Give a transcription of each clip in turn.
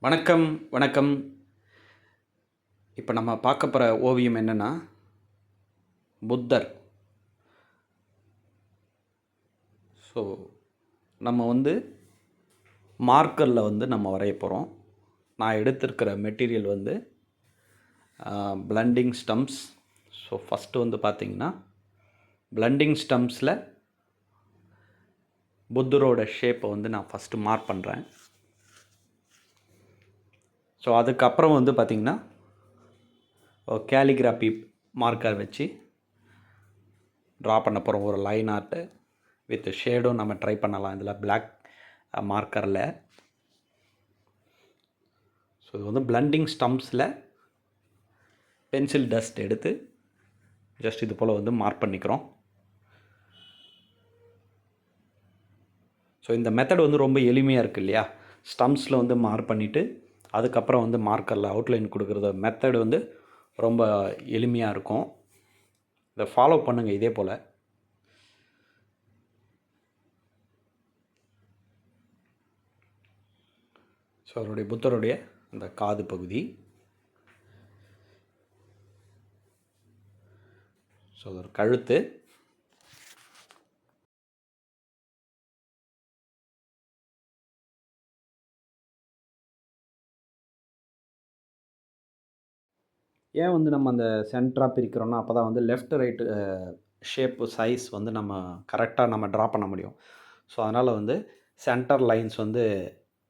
வணக்கம் வணக்கம். இப்போ நம்ம பார்க்க போகிற ஓவியம் என்னென்னா புத்தர். ஸோ நம்ம மார்க்கரில் நம்ம வரைய போகிறோம். நான் எடுத்திருக்கிற material blending stumps. So first பார்த்திங்கன்னா பிளண்டிங் ஸ்டம்ப்ஸில் புத்தரோட ஷேப்பை நான் ஃபஸ்ட்டு மார்க் பண்ணுறேன். ஸோ அதுக்கப்புறம் பார்த்திங்கன்னா கேலிகிராஃபி மார்க்கர் வச்சு ட்ரா பண்ண போகிறோம். ஒரு லைன் ஆர்ட்டு வித் ஷேடும் நம்ம ட்ரை பண்ணலாம் இதில் பிளாக் மார்க்கரில். ஸோ இது பிளண்டிங் ஸ்டம்ப்ஸில் பென்சில் டஸ்ட் எடுத்து ஜஸ்ட் இது போல் மார்க் பண்ணிக்கிறோம். ஸோ இந்த மெத்தட் ரொம்ப எளிமையாக இருக்குது இல்லையா? ஸ்டம்ப்ஸில் மார்க் பண்ணிவிட்டு அதுக்கப்புறம் மார்க்கரில் அவுட்லைன் கொடுக்குறது மெத்தடு ரொம்ப எளிமையாக இருக்கும். இதை ஃபாலோ பண்ணுங்கள் இதே போல். ஸோ அவருடைய புத்தருடைய அந்த காது பகுதி, ஸோ ஒரு கழுத்து, ஏன் நம்ம அந்த சென்டராக பிரிக்கிறோன்னா அப்போ தான் லெஃப்ட் ரைட்டு ஷேப்பு சைஸ் நம்ம கரெக்டாக நம்ம ட்ரா பண்ண முடியும். ஸோ அதனால் சென்டர் லைன்ஸ்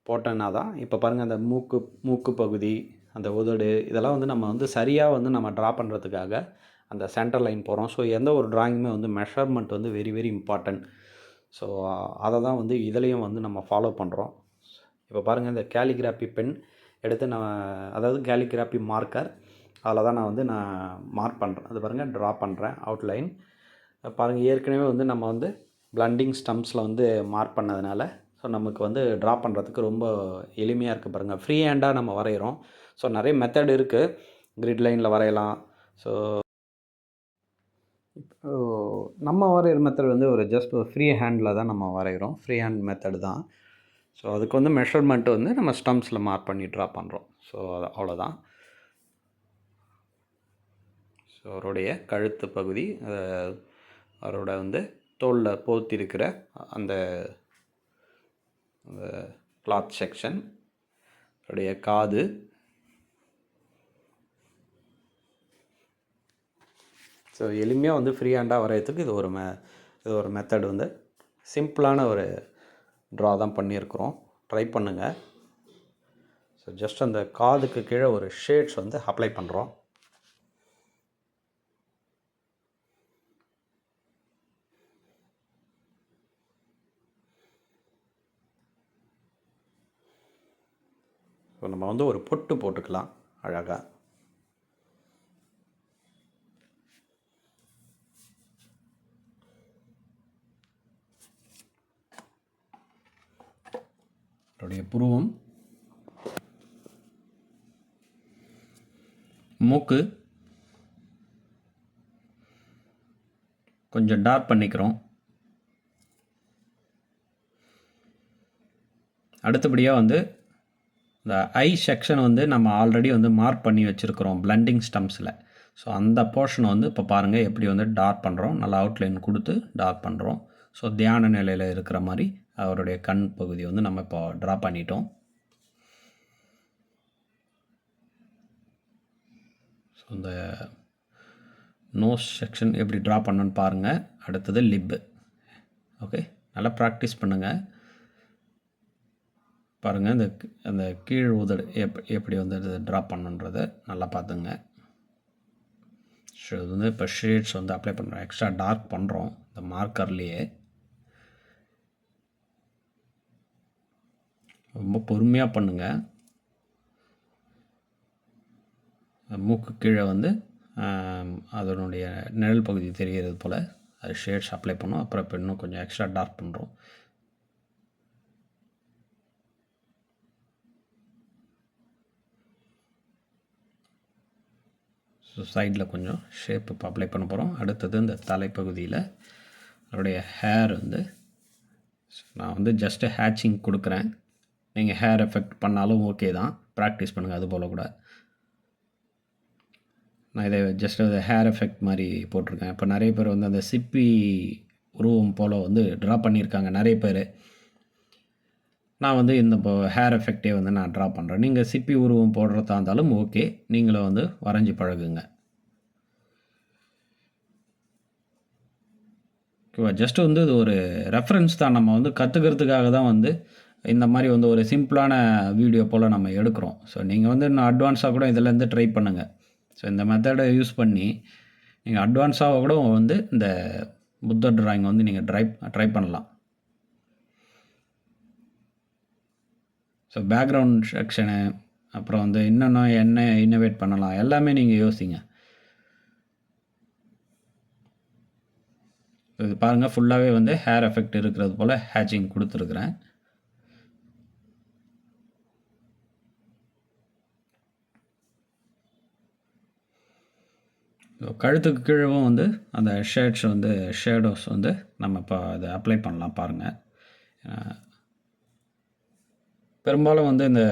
போட்டோன்னா தான் இப்போ பாருங்கள் அந்த மூக்கு பகுதி, அந்த உதடு, இதெல்லாம் நம்ம சரியாக நம்ம ட்ரா பண்ணுறதுக்காக அந்த சென்டர் லைன் போகிறோம். ஸோ எந்த ஒரு ட்ராயிங்குமே measurement very very important. So அதை தான் இதுலேயும் நம்ம ஃபாலோ பண்ணுறோம். இப்போ பாருங்கள் இந்த கேலிகிராஃபி பென் எடுத்து அதாவது கேலிகிராஃபி மார்க்கர், அதில் தான் நான் மார்க் பண்ணுறேன். அது பாருங்கள் ட்ரா பண்ணுறேன் அவுட்லைன். பாருங்கள் ஏற்கனவே நம்ம பிளண்டிங் ஸ்டம்ப்ஸில் மார்க் பண்ணதுனால ஸோ நமக்கு ட்ரா பண்ணுறதுக்கு ரொம்ப எளிமையாக இருக்குது. பாருங்கள் ஃப்ரீ ஹேண்டாக நம்ம வரைகிறோம். ஸோ நிறைய மெத்தட் இருக்குது. கிரிட் லைனில் வரையலாம். ஸோ நம்ம வரைகிற மெத்தட் ஒரு ஜஸ்ட் ஒரு ஃப்ரீ ஹேண்டில் தான் நம்ம வரைகிறோம். ஃப்ரீ ஹேண்ட் மெத்தடு தான். ஸோ அதுக்கு மெஷர்மெண்ட்டு நம்ம ஸ்டம்ப்ஸில் மார்க் பண்ணி ட்ரா பண்ணுறோம். ஸோ அவ்வளோதான். ஸோ அவருடைய கழுத்து பகுதி, அவரோட தோலில் போத்திருக்கிற அந்த கிளாத் செக்ஷன், அவருடைய காது, ஸோ எளிமையாக ஃப்ரீ ஹேண்டாக வரைகிறதுக்கு இது ஒரு மெத்தடு சிம்பிளான ஒரு ட்ரா தான் பண்ணியிருக்கிறோம். ட்ரை பண்ணுங்கள். ஸோ ஜஸ்ட் அந்த காதுக்கு கீழே ஒரு ஷேட்ஸ் அப்ளை பண்ணுறோம். ஸோ நம்ம ஒரு பொட்டு போட்டுக்கலாம் அழகாக. அவருடைய புருவம், மூக்கு கொஞ்சம் டார்க் பண்ணிக்கிறோம். அடுத்தபடியாக இந்த ஐ செக்ஷன் நம்ம ஆல்ரெடி மார்க் பண்ணி வச்சுருக்கிறோம் பிளண்டிங் ஸ்டம்ப்ஸில். ஸோ அந்த போர்ஷனை இப்போ பாருங்கள் எப்படி டார்க் பண்ணுறோம். நல்லா அவுட்லைன் கொடுத்து டார்க் பண்ணுறோம். ஸோ தியான நிலையில் இருக்கிற மாதிரி அவருடைய கண் பகுதி நம்ம இப்போ ட்ரா பண்ணிட்டோம். ஸோ இந்த நோஸ் செக்ஷன் எப்படி ட்ரா பண்ணணுன்னு பாருங்கள். அடுத்தது லிப்பு. ஓகே, நல்லா ப்ராக்டிஸ் பண்ணுங்கள். பாருங்கள் அந்த கீழ் உதடு எப்படி ட்ரா பண்ணுன்றதை நல்லா பார்த்துங்க. ஸோ இது இப்போ ஷேட்ஸ் அப்ளை பண்ணுறோம். எக்ஸ்ட்ரா டார்க் பண்ணுறோம் இந்த மார்க்கர்லேயே. ரொம்ப பொறுமையாக பண்ணுங்கள். மூக்கு கீழே அதனுடைய நிழல் பகுதி தெரிகிறது போல் அது ஷேட்ஸ் அப்ளை பண்ணோம். அப்புறம் இப்போ இன்னும் கொஞ்சம் எக்ஸ்ட்ரா டார்க் பண்ணுறோம். ஸோ சைடில் கொஞ்சம் ஷேப் இப்போ அப்ளை பண்ண போகிறோம். அடுத்தது இந்த தலைப்பகுதியில் அவருடைய ஹேர் நான் ஜஸ்ட்டு ஹேட்சிங் கொடுக்குறேன். நீங்கள் ஹேர் எஃபெக்ட் பண்ணாலும் ஓகே தான், ப்ராக்டிஸ் பண்ணுங்கள் அது போல் கூட. நான் இதை ஜஸ்ட் அது ஹேர் எஃபெக்ட் மாதிரி போட்டிருக்கேன். இப்போ நிறைய பேர் வந்து அந்த சிப்பி உருவம் போல் வந்து ட்ரா பண்ணியிருக்காங்க நிறைய பேர். நான் வந்து இந்த இப்போ ஹேர் எஃபெக்டே வந்து நான் ட்ரா பண்ணுறேன். நீங்கள் சிப்பி உருவம் போடுறதா இருந்தாலும் ஓகே, நீங்களும் வந்து வரைஞ்சி பழகுங்க. ஓகேவா? ஜஸ்ட் வந்து இது ஒரு ரெஃபரன்ஸ் தான். நம்ம வந்து கற்றுக்கிறதுக்காக தான் வந்து இந்த மாதிரி வந்து ஒரு சிம்பிளான வீடியோ போல் நம்ம எடுக்கிறோம். ஸோ நீங்கள் வந்து இன்னும் அட்வான்ஸாக கூட இதிலேருந்து ட்ரை பண்ணுங்கள். ஸோ இந்த மெத்தடை யூஸ் பண்ணி நீங்கள் அட்வான்ஸாக கூட வந்து இந்த புத்தர் ட்ராயிங் வந்து நீங்கள் ட்ரை பண்ணலாம். ஸோ பேக்ரவுண்ட் செக்ஷனு, அப்புறம் வந்து இன்னொன்று என்ன இன்னோவேட் பண்ணலாம் எல்லாமே நீங்கள் யோசிங்க. இது பாருங்கள், ஃபுல்லாகவே வந்து ஹேர் எஃபெக்ட் இருக்கிறது போல் ஹேச்சிங் கொடுத்துருக்குறேன். கழுத்துக்கு கீழவும் வந்து அந்த ஷேடோஸ் வந்து நம்ம இப்போ அதை அப்ளை பண்ணலாம் பாருங்கள். பெரும்பாலும் வந்து இந்த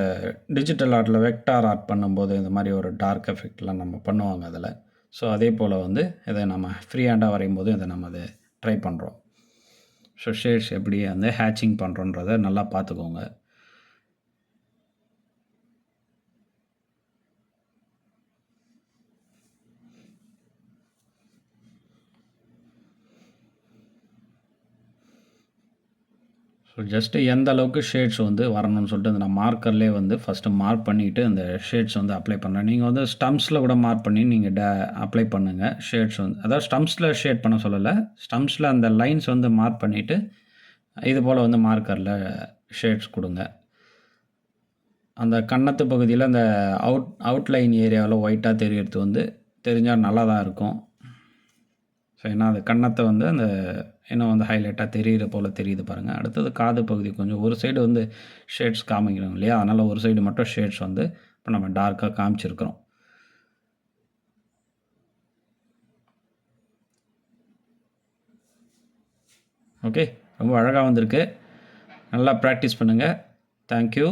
டிஜிட்டல் ஆர்ட்டில் வெக்டார் ஆர்ட் பண்ணும்போது இந்த மாதிரி ஒரு டார்க் எஃபெக்ட்லாம் நம்ம பண்ணுவாங்க அதில். ஸோ அதே போல் வந்து இதை நம்ம ஃப்ரீ ஹேண்டாக வரையும் போது இதை நம்ம அதை ட்ரை பண்ணுறோம். ஸோ ஷேட்ஸ் எப்படி வந்து ஹேச்சிங் பண்ணுறோன்றதை நல்லா பார்த்துக்கோங்க. ஸோ ஜஸ்ட்டு எந்த அளவுக்கு ஷேட்ஸ் வந்து வரணும்னு சொல்லிட்டு நான் மார்க்கர்லேயே வந்து ஃபஸ்ட்டு மார்க் பண்ணிவிட்டு அந்த ஷேட்ஸ் வந்து அப்ளை பண்ணுறேன். நீங்கள் வந்து ஸ்டம்ப்ஸில் கூட மார்க் பண்ணி நீங்கள் அப்ளை பண்ணுங்கள் ஷேட்ஸ் வந்து. அதாவது ஸ்டம்ப்ஸில் ஷேட் பண்ண சொல்லலை, ஸ்டம்ப்ஸில் அந்த லைன்ஸ் வந்து மார்க் பண்ணிவிட்டு இது போல் வந்து மார்க்கரில் ஷேட்ஸ் கொடுங்க. அந்த கன்னத்து பகுதியில் அந்த அவுட்லைன் ஏரியாவில் ஒயிட்டாக தெரியறது வந்து தெரிஞ்சால் நல்லா தான் இருக்கும். ஸோ ஏன்னா அது கன்னத்தை வந்து அந்த இன்னும் வந்து ஹைலைட்டாக தெரிகிற போல் தெரியுது பாருங்கள். அடுத்தது காது பகுதி கொஞ்சம் ஒரு சைடு வந்து ஷேட்ஸ் காமிக்கணும் இல்லையா, அதனால் ஒரு சைடு மட்டும் ஷேட்ஸ் வந்து இப்போ நம்ம டார்க்காக காமிச்சிருக்கிறோம். ஓகே, ரொம்ப அழகாக வந்திருக்கு. நல்லா ப்ராக்டிஸ் பண்ணுங்கள். தேங்க்யூ.